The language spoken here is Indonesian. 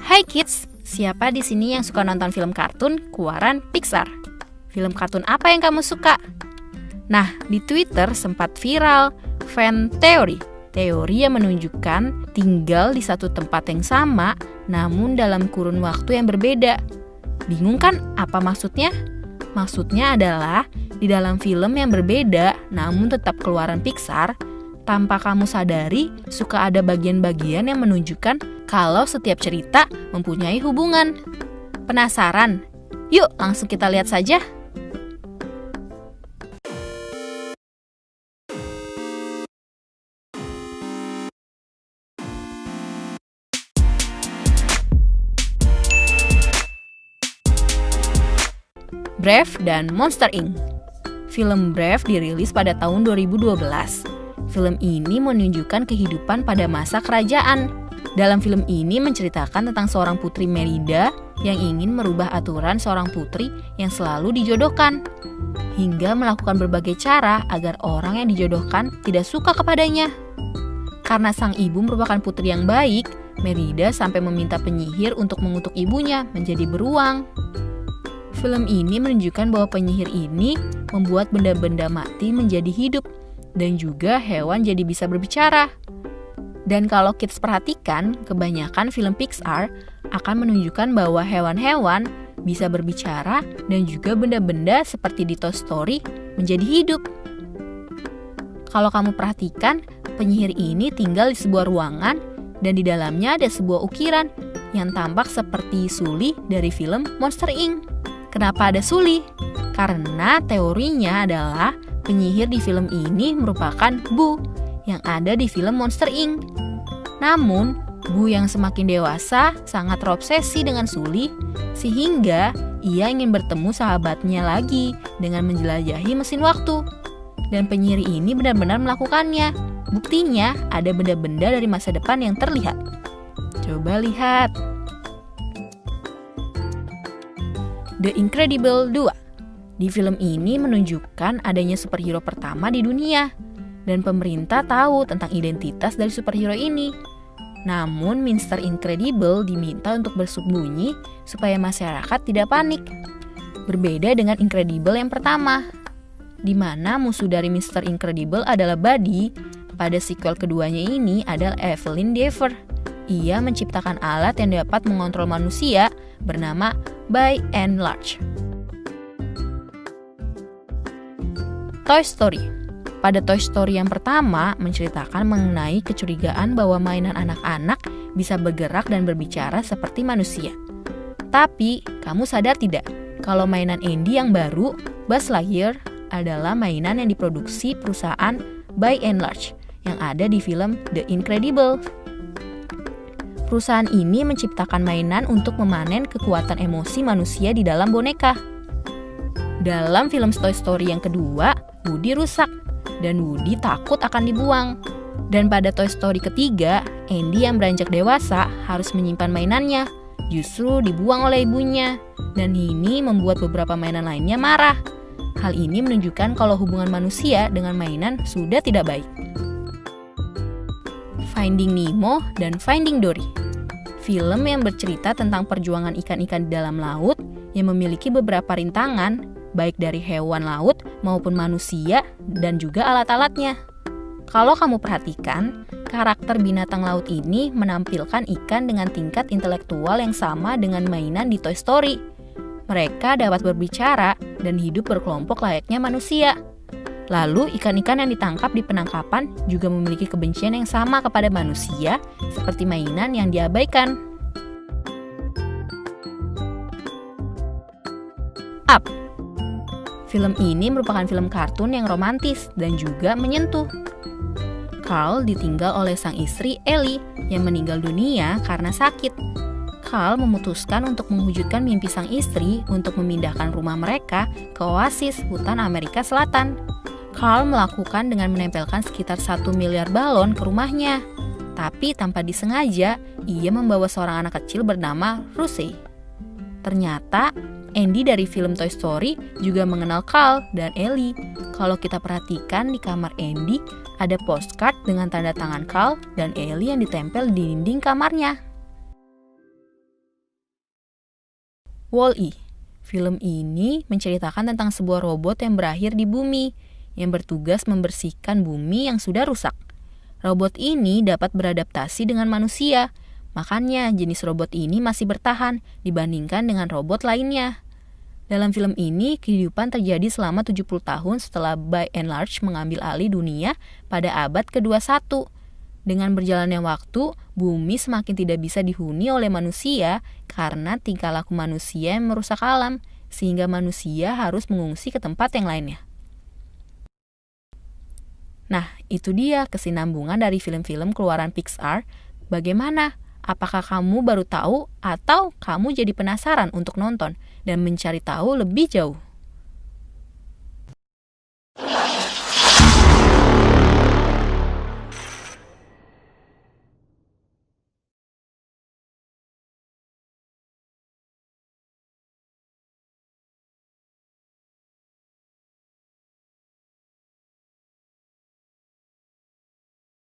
Hai kids, siapa di sini yang suka nonton film kartun keluaran Pixar? Film kartun apa yang kamu suka? Nah, di Twitter sempat viral fan teori yang menunjukkan tinggal di satu tempat yang sama, namun dalam kurun waktu yang berbeda. Bingung kan apa maksudnya? Maksudnya adalah di dalam film yang berbeda, namun tetap keluaran Pixar, tanpa kamu sadari, suka ada bagian-bagian yang menunjukkan kalau setiap cerita mempunyai hubungan. Penasaran? Yuk langsung kita lihat saja. Brave dan Monster Inc. Film Brave dirilis pada tahun 2012. Film ini menunjukkan kehidupan pada masa kerajaan. Dalam film ini menceritakan tentang seorang putri Merida yang ingin merubah aturan seorang putri yang selalu dijodohkan, hingga melakukan berbagai cara agar orang yang dijodohkan tidak suka kepadanya. Karena sang ibu merupakan putri yang baik, Merida sampai meminta penyihir untuk mengutuk ibunya menjadi beruang. Film ini menunjukkan bahwa penyihir ini membuat benda-benda mati menjadi hidup, dan juga hewan jadi bisa berbicara. Dan kalau kids perhatikan, kebanyakan film Pixar akan menunjukkan bahwa hewan-hewan bisa berbicara dan juga benda-benda seperti di Toy Story menjadi hidup. Kalau kamu perhatikan, penyihir ini tinggal di sebuah ruangan dan di dalamnya ada sebuah ukiran yang tampak seperti Sully dari film Monster Inc. Kenapa ada Sully? Karena teorinya adalah penyihir di film ini merupakan Boo yang ada di film Monster Inc. Namun, Boo yang semakin dewasa sangat terobsesi dengan Sully sehingga ia ingin bertemu sahabatnya lagi dengan menjelajahi mesin waktu. Dan penyihir ini benar-benar melakukannya. Buktinya ada benda-benda dari masa depan yang terlihat. Coba lihat. The Incredible 2. Di film ini menunjukkan adanya superhero pertama di dunia, dan pemerintah tahu tentang identitas dari superhero ini. Namun Mr. Incredible diminta untuk bersembunyi supaya masyarakat tidak panik. Berbeda dengan Incredible yang pertama, di mana musuh dari Mr. Incredible adalah Buddy. Pada sequel keduanya ini adalah Evelyn Dever. Ia menciptakan alat yang dapat mengontrol manusia bernama By and Large. Toy Story. Pada Toy Story yang pertama menceritakan mengenai kecurigaan bahwa mainan anak-anak bisa bergerak dan berbicara seperti manusia. Tapi, kamu sadar tidak kalau mainan Andy yang baru, Buzz Lightyear, adalah mainan yang diproduksi perusahaan By and Large yang ada di film The Incredible. Perusahaan ini menciptakan mainan untuk memanen kekuatan emosi manusia di dalam boneka. Dalam film Toy Story yang kedua, Woody rusak dan Woody takut akan dibuang. Dan pada Toy Story ketiga, Andy yang beranjak dewasa harus menyimpan mainannya, justru dibuang oleh ibunya. Dan ini membuat beberapa mainan lainnya marah. Hal ini menunjukkan kalau hubungan manusia dengan mainan sudah tidak baik. Finding Nemo dan Finding Dory. Film yang bercerita tentang perjuangan ikan-ikan di dalam laut yang memiliki beberapa rintangan, baik dari hewan laut maupun manusia dan juga alat-alatnya. Kalau kamu perhatikan, karakter binatang laut ini menampilkan ikan dengan tingkat intelektual yang sama dengan mainan di Toy Story. Mereka dapat berbicara dan hidup berkelompok layaknya manusia. Lalu ikan-ikan yang ditangkap di penangkapan juga memiliki kebencian yang sama kepada manusia seperti mainan yang diabaikan. Up. Film ini merupakan film kartun yang romantis dan juga menyentuh. Carl ditinggal oleh sang istri Ellie yang meninggal dunia karena sakit. Carl memutuskan untuk mewujudkan mimpi sang istri untuk memindahkan rumah mereka ke oasis hutan Amerika Selatan. Carl melakukan dengan menempelkan sekitar 1 miliar balon ke rumahnya. Tapi tanpa disengaja, ia membawa seorang anak kecil bernama Rusey. Ternyata, Andy dari film Toy Story juga mengenal Carl dan Ellie. Kalau kita perhatikan di kamar Andy, ada postcard dengan tanda tangan Carl dan Ellie yang ditempel di dinding kamarnya. Wall-E. Film ini menceritakan tentang sebuah robot yang berakhir di bumi, yang bertugas membersihkan bumi yang sudah rusak. Robot ini dapat beradaptasi dengan manusia, makanya jenis robot ini masih bertahan dibandingkan dengan robot lainnya. Dalam film ini, kehidupan terjadi selama 70 tahun setelah By and Large mengambil alih dunia pada abad ke-21. Dengan berjalannya waktu, bumi semakin tidak bisa dihuni oleh manusia karena tingkah laku manusia yang merusak alam, sehingga manusia harus mengungsi ke tempat yang lainnya. Nah, itu dia kesinambungan dari film-film keluaran Pixar. Bagaimana? Apakah kamu baru tahu atau kamu jadi penasaran untuk nonton dan mencari tahu lebih jauh?